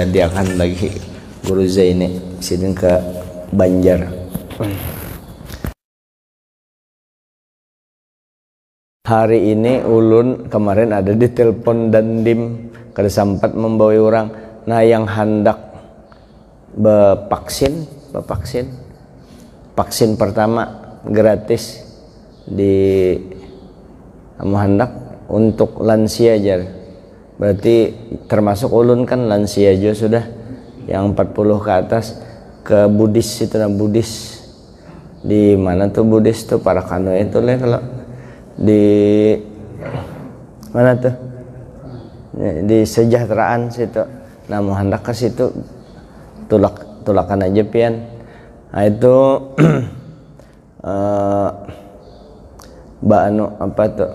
dihadiahkan lagi Guru Zaini sini ke Banjar. Hari ini ulun kemarin ada di telepon Dandim kada sempat membawa orang. Nah yang hendak vaksin pertama gratis di hendak untuk lansia aja. Berarti termasuk ulun kan lansia aja sudah yang 40 ke atas ke Buddhis itu nah Buddhis. Di mana tuh Buddhis tuh para kano itu lah kalau di mana tuh di Sejahteraan situ. Nah mau hendak ke situ tulakan aja pian. Nah itu anu apa tuh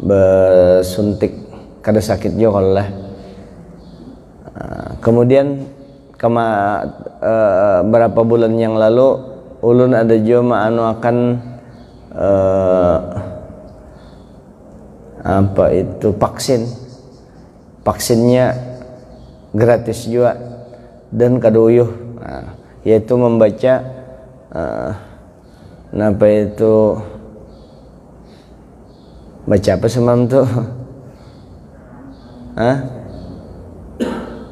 bersuntik kada sakit juga kalau lah. Kemudian berapa bulan yang lalu ulun ada juga anu akan apa itu vaksinnya gratis juga dan kaduyuh, yaitu membaca apa itu baca apa semam tuh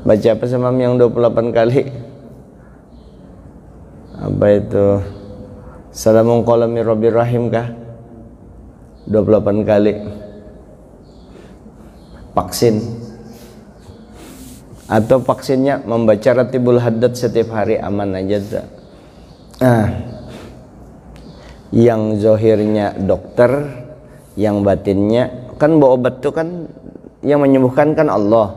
baca apa semam yang 28 kali apa itu Salamun qala min Rabbir Rahim kah 28 kali vaksin, atau vaksinnya membaca Ratibul Haddad setiap hari aman aja tuh. Yang zohirnya dokter, yang batinnya kan bawa obat tuh kan yang menyembuhkan kan Allah.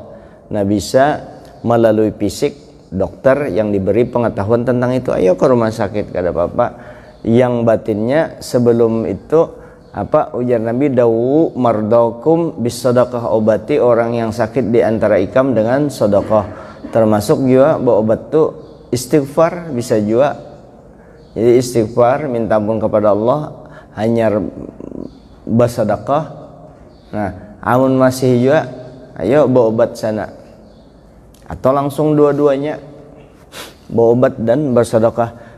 Nah bisa melalui fisik dokter yang diberi pengetahuan tentang itu, ayo ke rumah sakit kada apa-apa. Yang batinnya sebelum itu apa ujar Nabi, dawu mardakum bis sadaqah, obati orang yang sakit di antara ikam dengan sedekah. Termasuk juga bawa obat tuh istighfar bisa juga. Jadi istighfar minta ampun kepada Allah hanya bersedekah. Nah amun masih juga ayo bawa obat sana, atau langsung dua-duanya bawa obat dan bersedekah.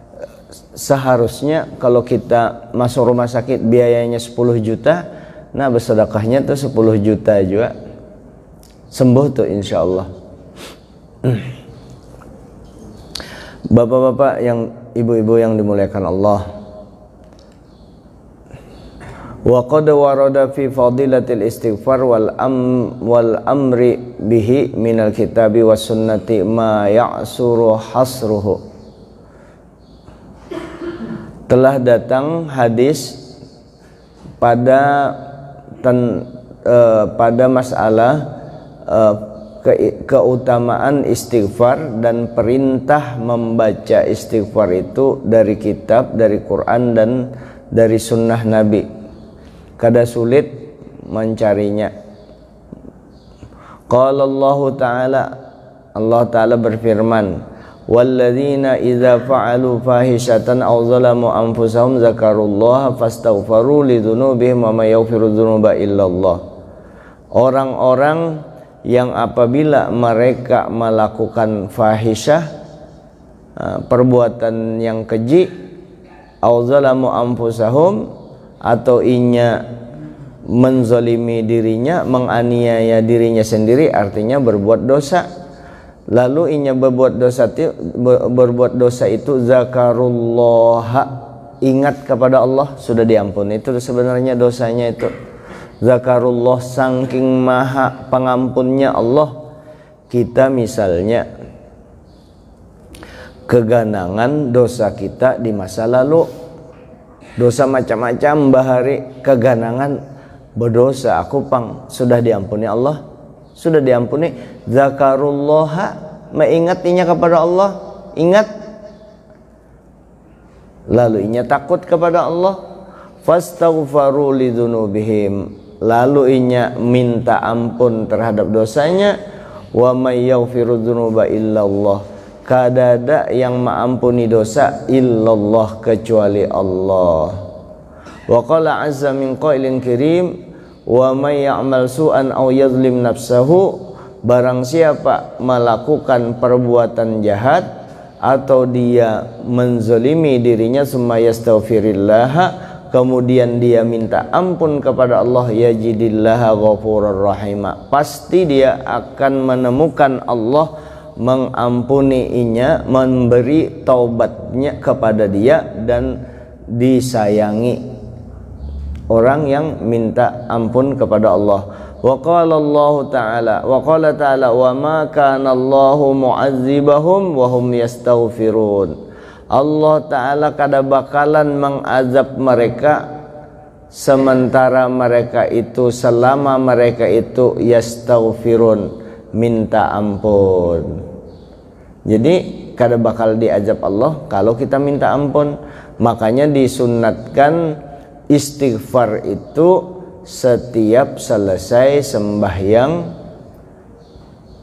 Seharusnya kalau kita masuk rumah sakit biayanya 10 juta, nah bersedekahnya tuh 10 juta juga sembuh tuh insya Allah. Bapak-bapak yang ibu-ibu yang dimuliakan Allah, wa qad warada fi fadilatil istighfar wal amri bihi minal kitabi was sunnati ma ya'suru hasruhu. Telah datang hadis pada masalah keutamaan istighfar dan perintah membaca istighfar itu dari kitab, dari Quran dan dari sunnah Nabi. Kada sulit mencarinya. Qala Allah Ta'ala, Allah Ta'ala berfirman, walladzina idza fa'alu fahishatan aw zalamu anfusahum zakarullaha fastaghfaru lidzunubihim wa may yaghfiru dzunuba illallah. Orang-orang yang apabila mereka melakukan fahisyah, perbuatan yang keji, aw zalamu anfusahum, atau inya menzalimi dirinya, menganiaya dirinya sendiri, artinya berbuat dosa. Lalu inya berbuat dosa itu zakarullah, ingat kepada Allah, sudah diampuni. Itu sebenarnya dosanya itu zakarullah, saking maha pengampunnya Allah. Kita misalnya keganangan dosa kita di masa lalu, dosa macam-macam bahari, keganangan berdosa aku pang, sudah diampuni Allah, sudah diampuni. Zakarullah, mengingatnya kepada Allah, ingat. Lalu inya takut kepada Allah, fastaghfaru lidzunubihim, lalu inya minta ampun terhadap dosanya. Wa may yaghfiru dzunuba illallah, kada ada yang mengampuni dosa illallah kecuali Allah. Wa qala azza min qailin kirim, wa may ya'mal su'an aw yadhlim nafsahu barang siapa melakukan perbuatan jahat atau dia menzalimi dirinya summa yastaghfirillah, kemudian dia minta ampun kepada Allah, yajidillaha ghafurur rahima, pasti dia akan menemukan Allah mengampuninya, memberi taubatnya kepada dia dan disayangi orang yang minta ampun kepada Allah. Wa qala Allah ta'ala wa ma kana Allahu mu'adzibahum wa hum yastaghfirun. Allah Ta'ala kada bakalan mengazab mereka sementara mereka itu, selama mereka itu yastaghfirun, minta ampun. Jadi kada bakal diazab Allah kalau kita minta ampun. Makanya disunatkan istighfar itu setiap selesai sembahyang.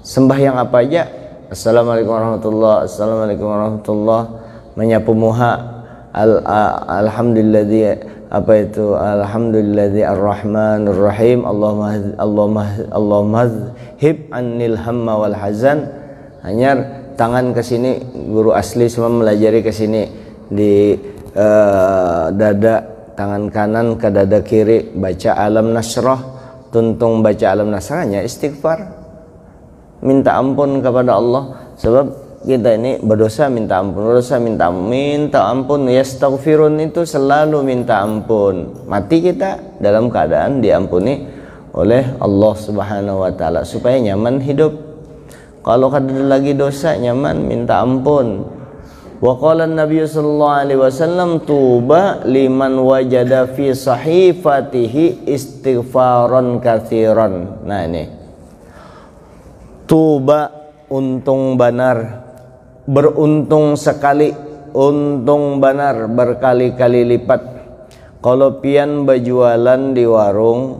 Sembahyang apa aja? Assalamualaikum warahmatullahi, assalamualaikum warahmatullahi, menyapu muha, alhamdulilladzi apa itu, alhamdulilladzi arrahmanir rahim, Allahumma hib annil hamma wal hazan. Hanya tangan ke sini, guru asli semua melajari ke sini di dada, tangan kanan ke dada kiri, baca alam nasrah, tuntung baca alam nasrahnya istighfar, minta ampun kepada Allah. Sebab kita ini berdosa minta ampun, berdosa minta ampun, yastaghfirun itu selalu minta ampun. Mati kita dalam keadaan diampuni oleh Allah Subhanahu wa taala supaya nyaman hidup. Kalau kada lagi dosa, nyaman minta ampun. Wa qala an-nabiy sallallahu alaihi wasallam tuba liman wajada fi sahifatihi istighfaran katsiran. Nah ini tuba, untung banar, beruntung sekali, untung banar berkali-kali lipat. Kalau pian berjualan di warung,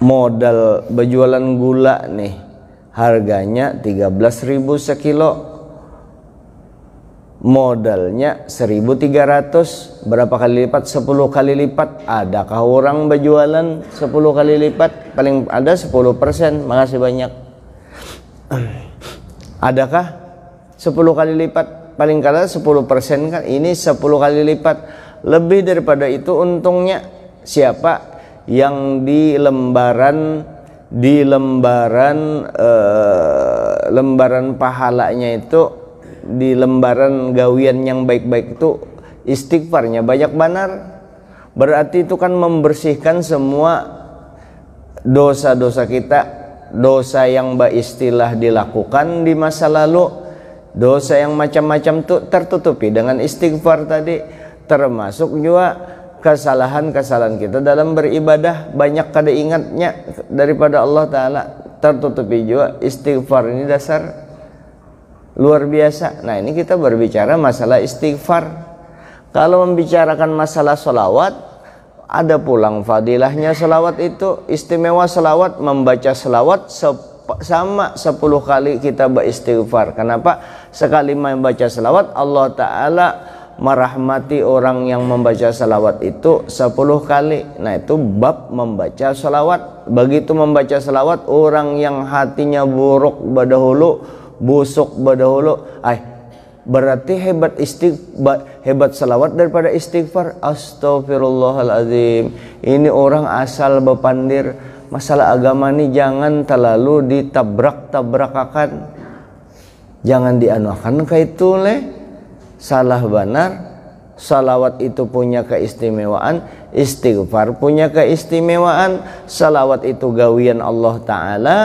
modal berjualan gula nih, harganya 13.000 sekilo, modalnya 1.300, berapa kali lipat? 10 kali lipat. Adakah orang berjualan 10 kali lipat? Paling ada 10%. Makasih banyak. Adakah 10 kali lipat? Paling kala 10% kan. Ini 10 kali lipat. Lebih daripada itu untungnya. Siapa yang di lembaran pahalanya itu, di lembaran gawian yang baik-baik itu istighfarnya banyak benar. Berarti itu kan membersihkan semua dosa-dosa kita, dosa yang beristilah dilakukan di masa lalu, dosa yang macam-macam tuh tertutupi dengan istighfar tadi. Termasuk juga kesalahan-kesalahan kita dalam beribadah, banyak kada ingatnya daripada Allah Ta'ala, tertutupi juga. Istighfar ini dasar luar biasa. Nah ini kita berbicara masalah istighfar. Kalau membicarakan masalah solawat, ada pulang fadilahnya solawat itu. Istimewa solawat, membaca solawat sama 10 kali kita beristighfar. Kenapa? Sekali membaca solawat, Allah Ta'ala merahmati orang yang membaca salawat itu 10 kali. Nah itu bab membaca salawat. Begitu membaca salawat, orang yang hatinya buruk berdahulu, busuk berdahulu, berarti hebat salawat daripada istighfar. Astagfirullahaladzim, ini orang asal bepandir. Masalah agama ini jangan terlalu ditabrak-tabrakakan, jangan dianuakan kayak itu leh. Salah benar. Salawat itu punya keistimewaan, istighfar punya keistimewaan. Salawat itu gawian Allah Ta'ala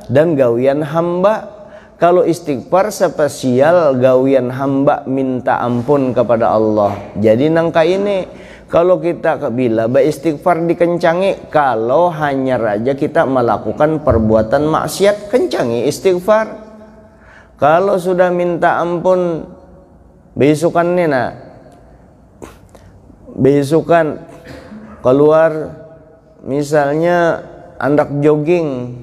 dan gawian hamba. Kalau istighfar spesial gawian hamba minta ampun kepada Allah. Jadi nangka ini, kalau kita bila beristighfar dikencangi, kalau hanya raja kita melakukan perbuatan maksiat, kencangi istighfar. Kalau sudah minta ampun besukan nih, nah besukan keluar misalnya andak jogging,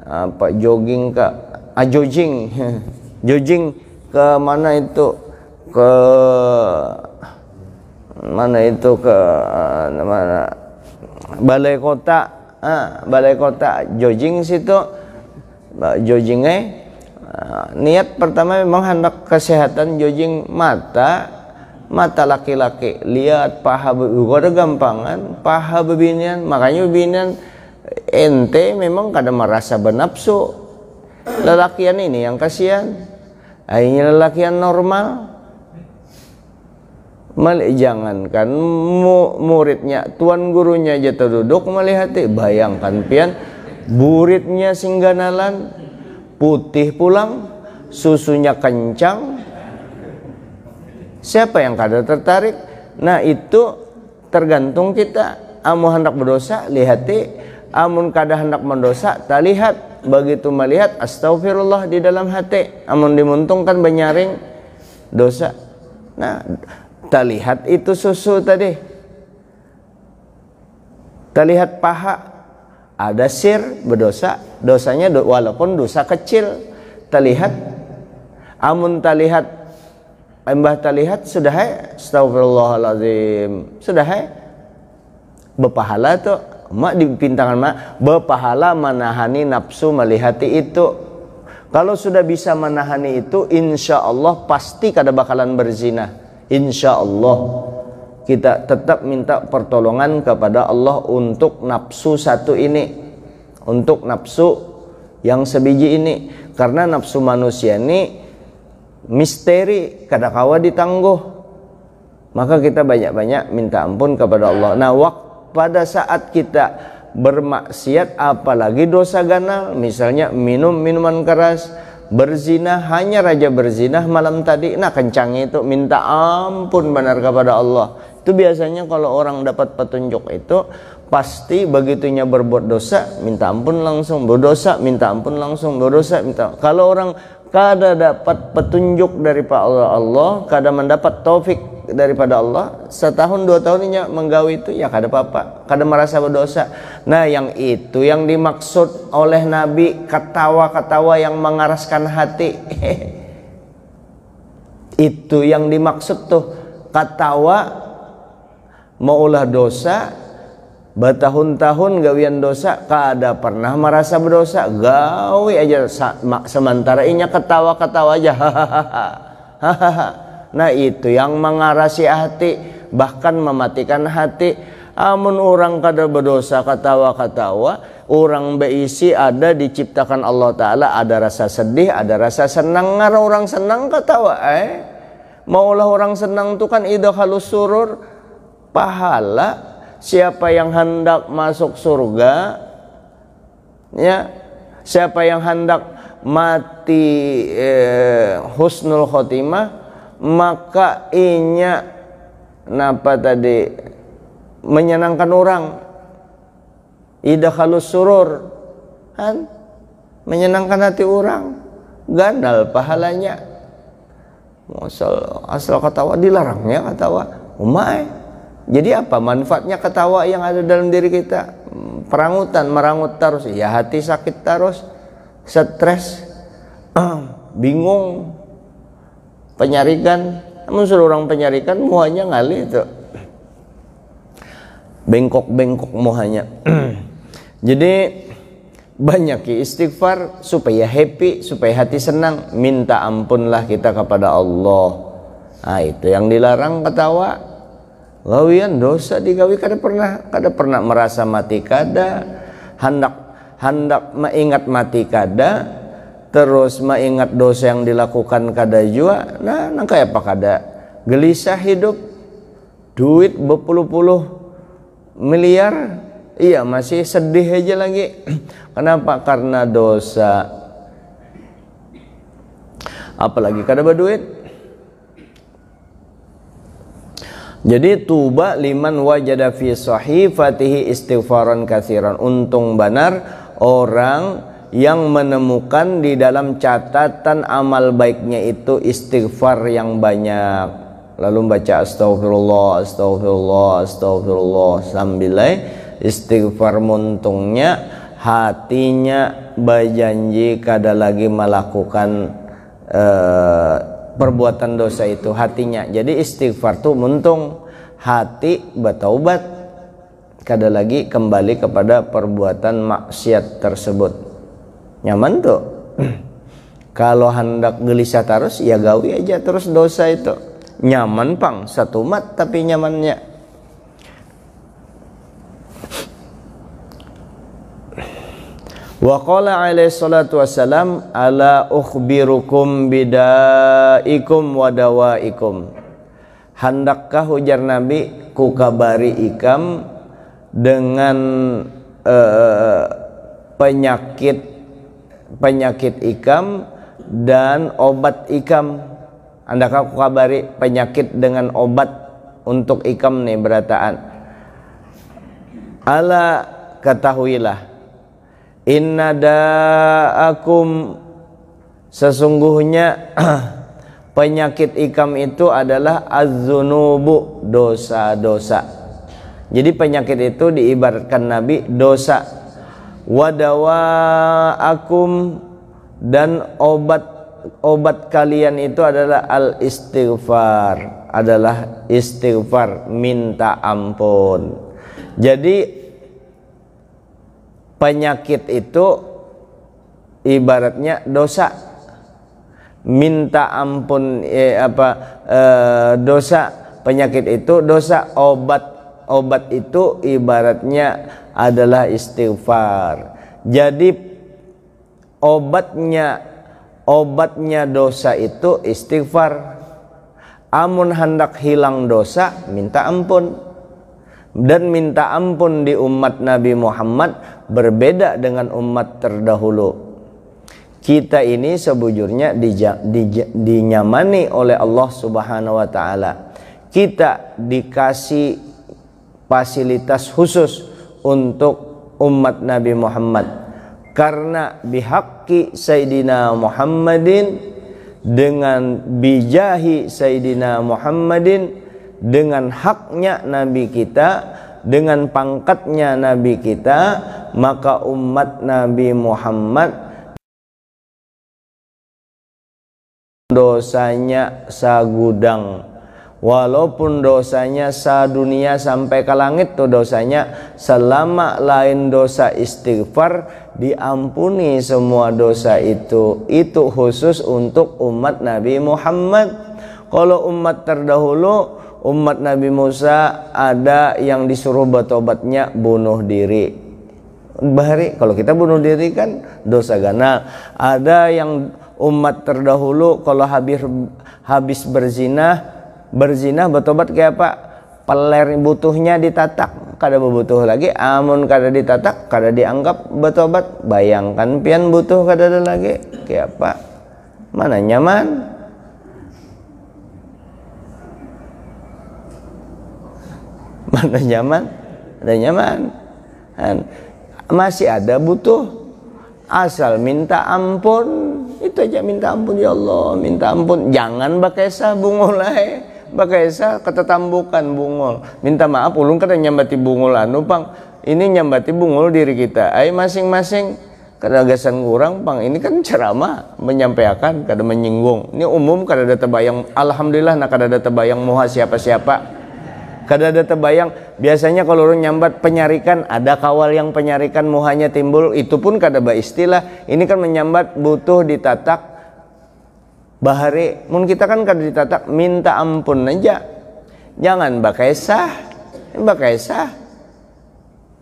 apa jogging ke jogging ke mana itu, ke mana itu, ke mana balai kota, balai kota jogging situ, joggingnya niat pertama memang hendak kesehatan jogging mata laki-laki, lihat paha ada gampangan paha bebinian, makanya bebinian ente memang kada merasa bernafsu. Lelakian ini yang kasihan, akhirnya lelakian normal. Jangankan muridnya, tuan gurunya aja terduduk melihat, bayangkan pian muridnya singganalan putih pulang, susunya kencang, siapa yang kada tertarik? Nah itu tergantung kita. Amun hendak berdosa lihati, amun kada hendak mendosa tak lihat. Begitu melihat astagfirullah di dalam hati, amun dimuntungkan benyaring dosa. Nah tak lihat itu susu tadi, tak lihat paha ada sir berdosa, dosanya walaupun dosa kecil tak lihat. Amun tak lihat, embah tak lihat sudah astagfirullahaladzim, sudah berpahala tuh mak dipintangan mak berpahala menahani nafsu melihati itu. Kalau sudah bisa menahani itu, insya Allah pasti kada bakalan berzina. Insya Allah kita tetap minta pertolongan kepada Allah untuk nafsu satu ini, untuk nafsu yang sebiji ini, karena nafsu manusia ini misteri, kada kawa ditangguh. Maka kita banyak-banyak minta ampun kepada Allah. Nah pada saat kita bermaksiat, apalagi dosa ganal, misalnya minum minuman keras, berzina, hanya raja berzina malam tadi, nah kencangnya itu minta ampun benar kepada Allah. Itu biasanya kalau orang dapat petunjuk itu pasti begitunya berbuat dosa minta ampun langsung, berdosa minta ampun langsung, berdosa minta. Kalau orang kada dapat petunjuk daripada Allah, kada mendapat taufik daripada Allah, setahun 2 tahun ini menggawi itu ya kada apa-apa, kada merasa berdosa. Nah yang itu yang dimaksud oleh Nabi, ketawa-ketawa yang mengaraskan hati. Itu yang dimaksud tuh, ketawa mau ulah dosa, bertahun-tahun gawian dosa, kada pernah merasa berdosa, gawi aja sementara inya ketawa-ketawa aja. Hahaha. Nah itu yang mengarasi hati, bahkan mematikan hati. Amun orang kada berdosa ketawa-ketawa, orang beisi ada diciptakan Allah Ta'ala, ada rasa sedih, ada rasa senang. Ngara orang senang ketawa, maulah orang senang itu kan idkhalus surur, pahala. Siapa yang hendak masuk surga, ya, siapa yang hendak mati husnul khotimah, maka inya napa tadi menyenangkan orang, idkhalus surur, kan menyenangkan hati orang, gandal pahalanya. Asal ketawa dilarangnya ketawa, umai. Jadi apa manfaatnya ketawa yang ada dalam diri kita? Perangutan, merangut terus, ya hati sakit terus, stres, bingung, penyarikan. Namun suruh orang penyarikan muanya ngali itu, bengkok-bengkok muanya. Jadi banyak istighfar supaya happy, supaya hati senang. Minta ampunlah kita kepada Allah. Nah itu yang dilarang ketawa. Gawian dosa digawi kada pernah merasa mati kada, hendak mengingat mati kada, terus mengingat dosa yang dilakukan kada jua. Nah kayak apa kada gelisah hidup, duit berpuluh-puluh miliar, iya masih sedih aja lagi. Kenapa? Karena dosa. Apalagi kada berduit. Jadi tuba liman wajada fi sahifatihi istighfaran katsiran. Untung benar orang yang menemukan di dalam catatan amal baiknya itu istighfar yang banyak. Lalu baca astagfirullah, astagfirullah, astagfirullah sambil istighfar, muntungnya hatinya berjanji kada lagi melakukan perbuatan dosa itu, hatinya. Jadi istighfar tuh muntung hati bertaubat, kada lagi kembali kepada perbuatan maksiat tersebut. Nyaman tuh. Kalau hendak gelisah terus, ya gawi aja terus dosa itu. Nyaman pang, satu mat tapi nyamannya. Wa qala alaihi salatu wassalam, ala ukhbirukum bidaikum wa dawaikum. Handakkah, ujar Nabi, ku kabari ikam dengan penyakit ikam dan obat ikam. Handakkah ku kabari penyakit dengan obat untuk ikam nih berataan. Ala, ketahuilah, inna da'akum, sesungguhnya penyakit ikam itu adalah az-zunubu, dosa-dosa. Jadi penyakit itu diibaratkan Nabi dosa. Wadawa'akum, dan obat kalian itu adalah al-istighfar, adalah istighfar, minta ampun. Jadi penyakit itu ibaratnya dosa, minta ampun dosa, penyakit itu dosa, obat itu ibaratnya adalah istighfar. Jadi obatnya dosa itu istighfar. Amun hendak hilang dosa, minta ampun. Dan minta ampun di umat Nabi Muhammad berbeda dengan umat terdahulu. Kita ini sebujurnya dinyamani oleh Allah Subhanahu wa taala. Kita dikasih fasilitas khusus untuk umat Nabi Muhammad. Karena bihaqqi Sayyidina Muhammadin, dengan bijahi Sayyidina Muhammadin, dengan haknya Nabi kita, dengan pangkatnya Nabi kita, maka umat Nabi Muhammad dosanya sagudang. Walaupun dosanya sadunia sampai ke langit tuh dosanya, selama lain dosa istighfar, diampuni semua dosa itu. Itu khusus untuk umat Nabi Muhammad. Kalau umat terdahulu, umat Nabi Musa, ada yang disuruh bertobatnya bunuh diri. Bahari, kalau kita bunuh diri kan dosa ganal. Ada yang umat terdahulu kalau habis berzina bertobat kayak apa? Peler butuhnya ditatak, kada berbutuh lagi. Amun kada ditatak, kada dianggap bertobat. Bayangkan pian butuh kada ada lagi, kayak apa? Mana nyaman? Mana nyaman? Ada nyaman. Masih ada butuh, asal minta ampun. Itu aja, minta ampun, ya Allah, minta ampun. Jangan bakesa bungul ae, bakesa ketetambukan bungul. Minta maaf ulun kada nyambati bungul anu pang. Ini nyambati bungul diri kita. Ayo masing-masing kada gasan kurang pang. Ini kan ceramah menyampaikan, kada menyinggung. Ini umum, kada ada terbayang. Alhamdulillah nak kada ada terbayang muha siapa-siapa. Kada ada terbayang. Biasanya kalau orang nyambat penyarikan, ada kawal yang penyarikan muhanya timbul, itu pun kada baistilah. Ini kan menyambat butuh ditatak bahari. Mun kita kan kada ditatak, minta ampun aja. Jangan bakesah.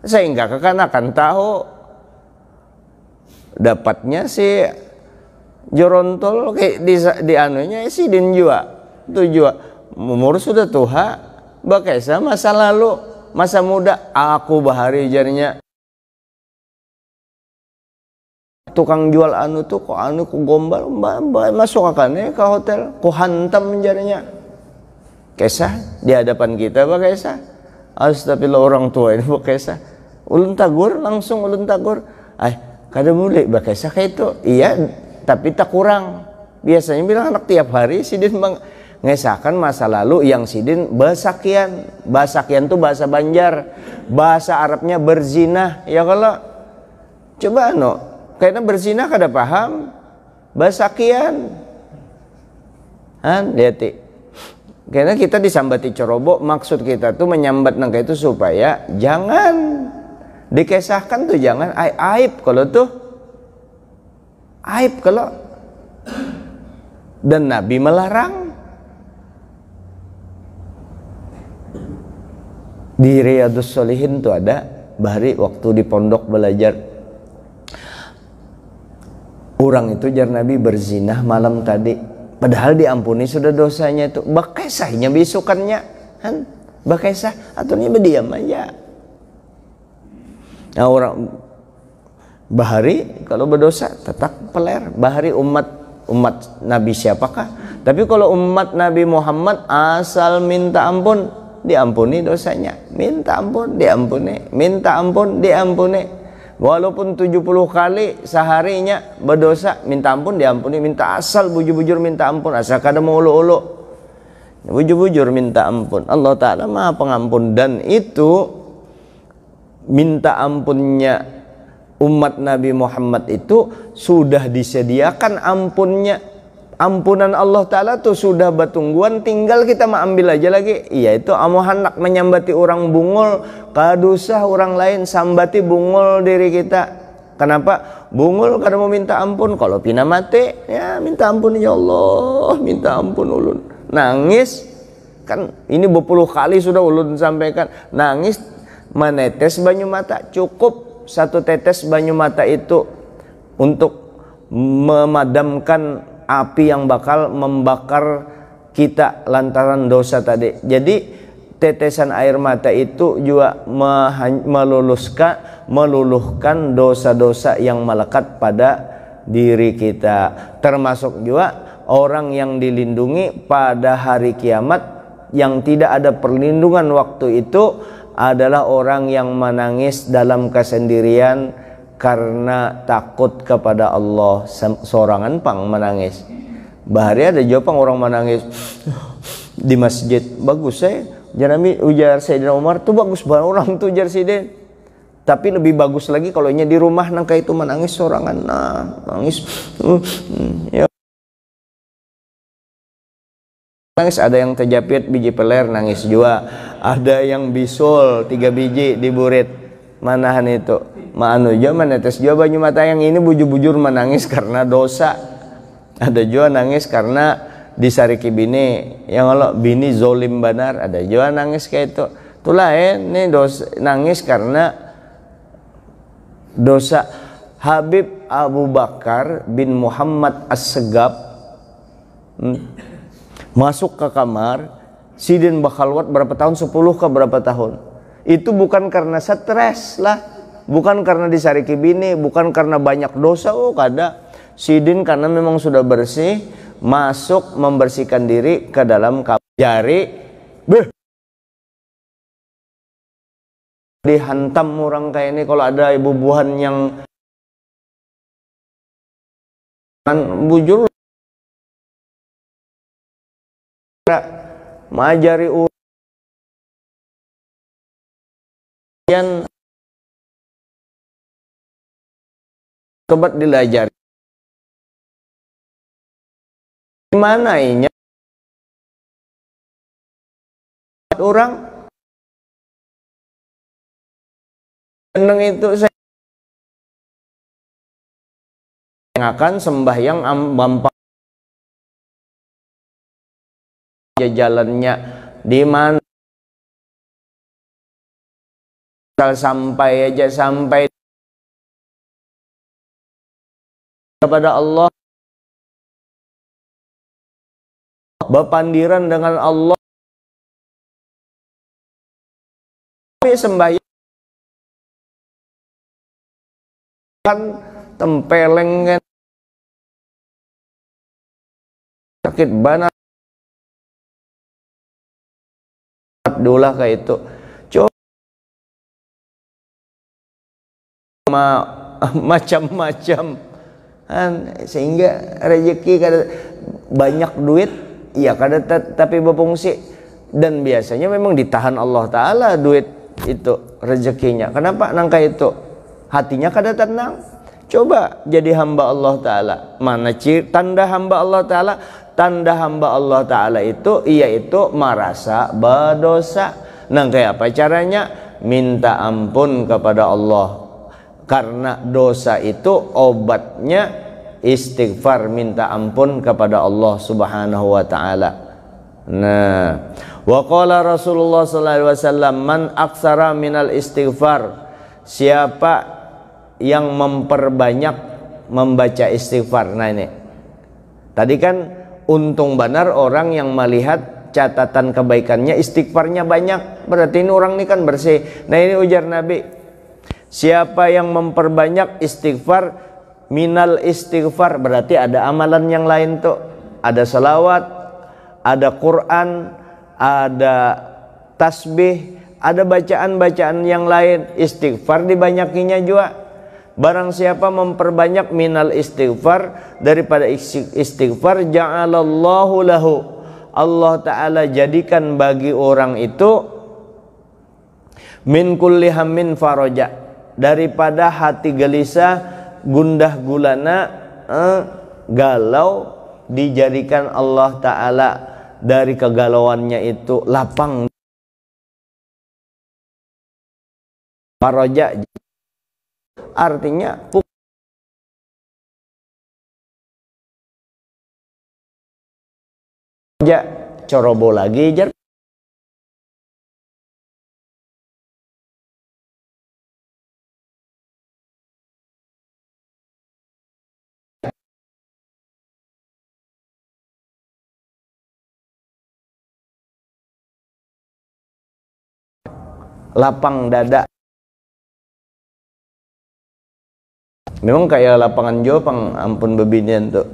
Sehingga kekanakan tahu dapatnya si jorontol kayak di anunya si din jua. Itu jua. Umur sudah tua. Bakesa masa lalu, masa muda, aku bahari jarinya. Tukang jual anu tuh, kok anu ku gombal, masuk akannya ke hotel, ku hantam jarinya. Kesah di hadapan kita bakesa. Astagfirullah, orang tua ini bakesa. Ulun tagur, langsung ulun tagur. Kada boleh bakesa kayak itu. Iya, tapi tak kurang. Biasanya bilang anak tiap hari sidin bang. Ngesahkan masa lalu yang sidin basakian. Basakian tuh bahasa Banjar, bahasa Arabnya berzina. Ya kalau coba kayaknya berzina kada paham. Basakian. Lihat Karena kita disambati ceroboh, maksud kita tuh menyambat nangka itu supaya jangan dikesahkan tuh, jangan aib kalau tuh aib kalau, dan Nabi melarang. Di Riyadhus Shalihin tuh ada bahari waktu di pondok belajar, orang itu jar Nabi berzinah malam tadi, padahal diampuni sudah dosanya itu, bakesahnya besokannya kan, bakesah ataunya berdiam aja. Nah orang bahari kalau berdosa tetap peler, bahari umat Nabi siapakah? Tapi kalau umat Nabi Muhammad asal minta ampun diampuni dosanya, minta ampun diampuni, minta ampun diampuni, walaupun 70 kali seharinya berdosa, minta ampun diampuni, minta asal bujur-bujur minta ampun, asal kada mau ulu-ulu bujur-bujur minta ampun. Allah Ta'ala Maha Pengampun, dan itu minta ampunnya umat Nabi Muhammad itu sudah disediakan ampunnya. Ampunan Allah Ta'ala tuh sudah batungguan, tinggal kita mau ambil aja lagi. Iya itu amo hendak menyambati orang bungul, kadusah orang lain sambati bungul diri kita. Kenapa? Bungul kada mau minta ampun, kalau pina mati ya minta ampun ya Allah, minta ampun ulun. Nangis kan ini berpuluh kali sudah ulun sampaikan, nangis menetes banyu mata, cukup satu tetes banyu mata itu untuk memadamkan api yang bakal membakar kita lantaran dosa tadi. Jadi tetesan air mata itu juga meluluhkan dosa-dosa yang melekat pada diri kita. Termasuk juga orang yang dilindungi pada hari kiamat, yang tidak ada perlindungan waktu itu adalah orang yang menangis dalam kesendirian karena takut kepada Allah, sorangan pang menangis. Bahari ada jopang orang menangis di masjid, bagus janami ujar Sayyidina Umar tuh bagus banget orang tuh ujar Sayyidina. Tapi lebih bagus lagi kalau nya di rumah nangka itu menangis sorangan, nah nangis ya. Nangis ada yang terjepit biji peler nangis juga, ada yang bisul 3 biji di burit, manahan itu maanu juga menetes juga banyu mata. Yang ini bujur-bujur menangis karena dosa, ada juga nangis karena disariki bini, yang kalau bini zolim benar, ada juga nangis kayak itu. Itulah ini dosa, nangis karena dosa. Habib Abu Bakar bin Muhammad As-Segaf masuk ke kamar sidin bakhalwat berapa tahun, 10 ke berapa tahun, itu bukan karena stres lah, bukan karena disariki bini, bukan karena banyak dosa, kada. Sidin karena memang sudah bersih, masuk membersihkan diri ke dalam kamar. Jari dihantam orang kayak ini. Kalau ada ibu buhan yang kan bujur mengajari yang sobat dilajari gimana ini orang seneng itu. Saya akan sembahyang gampang, jalannya di mana sampai aja sampai kepada Allah, berpandiran dengan Allah, sembahyang kan tempeleng kan sakit banget dolah kayak itu. Coba macam-macam kan, sehingga rezeki kada banyak duit ya kada tapi berfungsi, dan biasanya memang ditahan Allah Ta'ala duit itu rezekinya. Kenapa nangka itu hatinya kada tenang? Coba jadi hamba Allah Ta'ala, mana tanda hamba Allah Ta'ala? tanda hamba Allah Ta'ala itu yaitu merasa berdosa. Nah, kayak apa caranya? Minta ampun kepada Allah. Karena dosa itu obatnya istighfar, minta ampun kepada Allah Subhanahu wa Ta'ala. Nah, wa qala Rasulullah sallallahu alaihi wasallam, man aksara minal istighfar, siapa yang memperbanyak membaca istighfar. Nah, ini tadi kan untung benar orang yang melihat catatan kebaikannya istighfarnya banyak, berarti ini orang ini kan bersih. Nah, ini ujar Nabi, siapa yang memperbanyak istighfar, minal istighfar, berarti ada amalan yang lain tuh, ada salawat, ada Quran, ada tasbih, ada bacaan-bacaan yang lain. Istighfar dibanyakinya juga. Barang siapa memperbanyak minal istighfar, daripada istighfar, ja'alallahu lahu, Allah Ta'ala jadikan bagi orang itu min kulli hammin faraja, daripada hati gelisah, gundah gulana, galau, dijadikan Allah Ta'ala dari kegalauannya itu lapang. Faraja artinya corobo lagi jar. Lapang dada. Memang kayak lapangan Jopang, ampun bebinian tuh.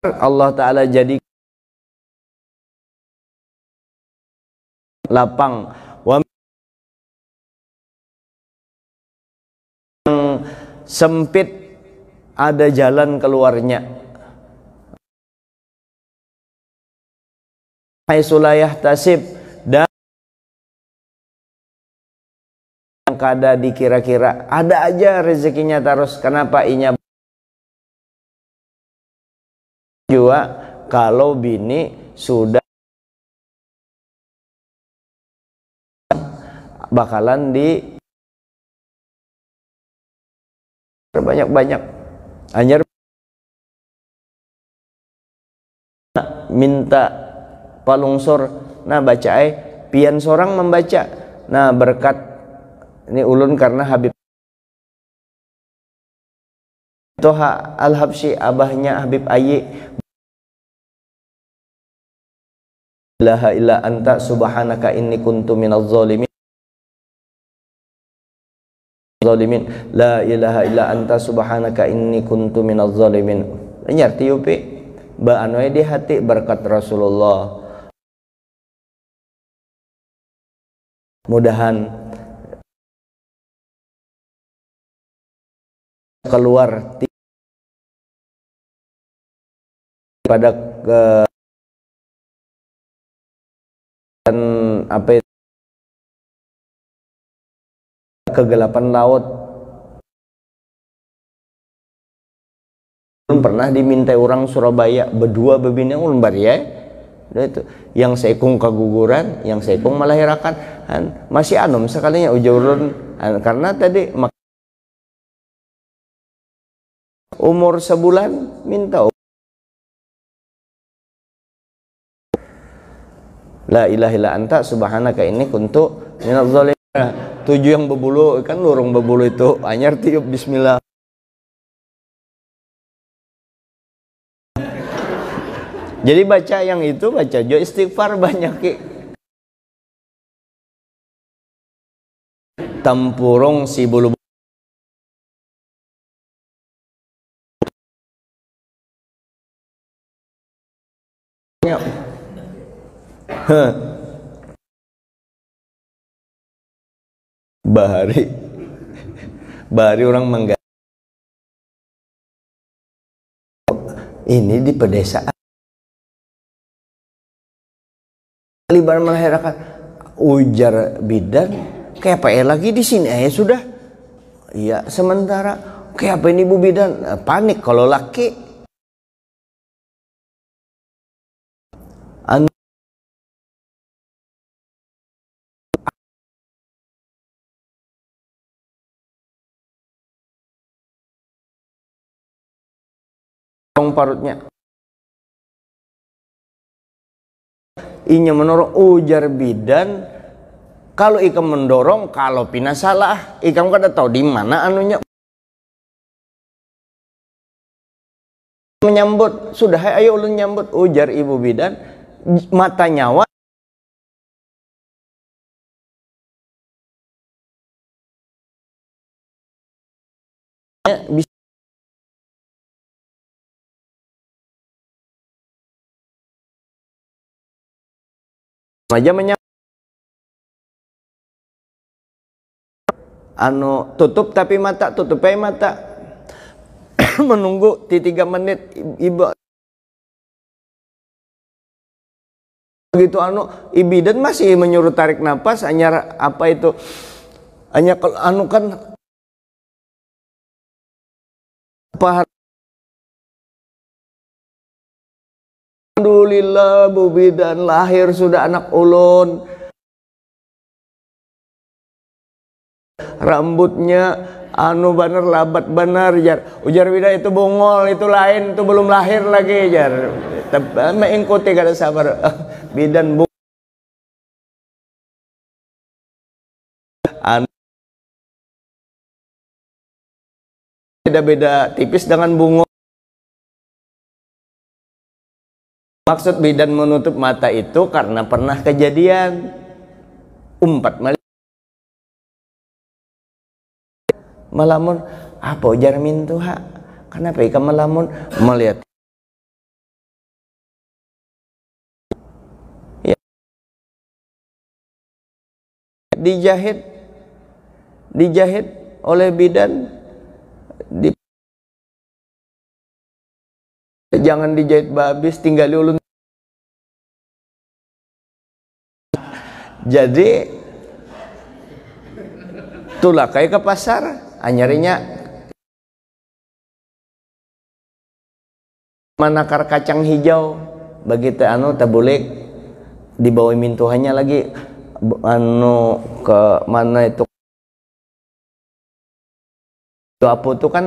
Allah Ta'ala jadi lapang. Yang sempit ada jalan keluarnya. Haitsulayah tasib, dan yang kada dikira-kira, ada aja rezekinya terus. Kenapa inya juga kalau bini sudah bakalan di banyak-banyak anjir minta palungsor. Nah, baca pian sorang membaca. Nah, berkat ini ulun karena Habib Toha Al-Habsyi, abahnya Habib Ayyi, la ilaha illa anta subhanaka inni kuntu minaz zalimin, la ilaha illa anta subhanaka inni kuntu minaz zalimin. Nyarti yupi ba anu di hati berkat Rasulullah. Mudahan keluar pada dan apa kegelapan laut. Pernah dimintai orang Surabaya berdua bebini ulun ya. Itu yang seikung keguguran, yang seikung melahirkan, masih anum sekalinya ujurun, karena tadi umur sebulan minta la ilaha illa anta subhanaka inni kuntu minaz zalimin. 7 yang berbulu kan lurung berbulu itu anyar tiup bismillah. Jadi baca yang itu, baca jo istighfar banyak ki. Tampurung si bulu bahari orang mengganti ini di pedesaan libar melahirkan, ujar bidan kayak apa lagi di sini sudah. Iya, sementara kayak apa ini ibu bidan? Panik kalau laki. Parutnya inya mendorong, ujar bidan, kalau ikam mendorong, kalau pina salah ikam kada tahu di mana anunya menyambut, sudah ayo ulun nyambut, ujar ibu bidan, mata nyawa bisa aja menyambut. Tutup tapi mata, tutup aja mata. Menunggu 3 menit ibu begitu ibidan masih menyuruh tarik nafas, hanya apa itu, hanya kalau kan apa, alhamdulillah bu bidan lahir sudah anak ulun, rambutnya baner labat benar jar, ujar bidan itu bungol, itu lain, itu belum lahir lagi jar, mengikuti kada sabar. Bidan bu beda-beda tipis dengan bungol. Maksud bidan menutup mata itu karena pernah kejadian umpat melamun apa ujar mintuha, kenapa ikan melamun melihat ya, dijahit oleh bidan, jangan dijahit babis, tinggal ulun. Jadi tulah kayak ke pasar anyarinya manakar kacang hijau, begitu tabulik dibawa mintuhannya lagi ke mana itu apa tuh kan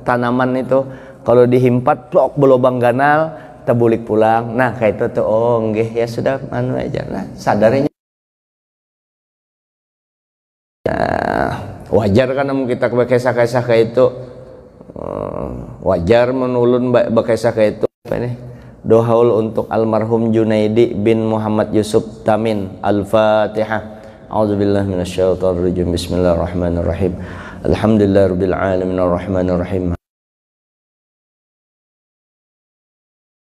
tanaman itu kalau dihimpat plok belobang ganal tabulik pulang. Nah kayak itu tuh, oh nggih ya sudah aja, nah sadarnya wajar kan kita bekesah-kesah kayak itu, wajar menulun bekesah kayak itu. Apa ini dohaul untuk almarhum Junaidi bin Muhammad Yusuf Tamin. Al-Fatihah. A'udzubillahi minasyaitonirrajim. Bismillahirrahmanirrahim. Alhamdulillahirabbil alamin arrahmanir rahim.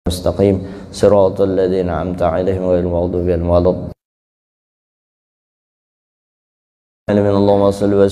Mustaqim siratal ladzina an'amta 'alaihim ghairil maghdubi 'alaihim waladdallin. Allahumma shalli wa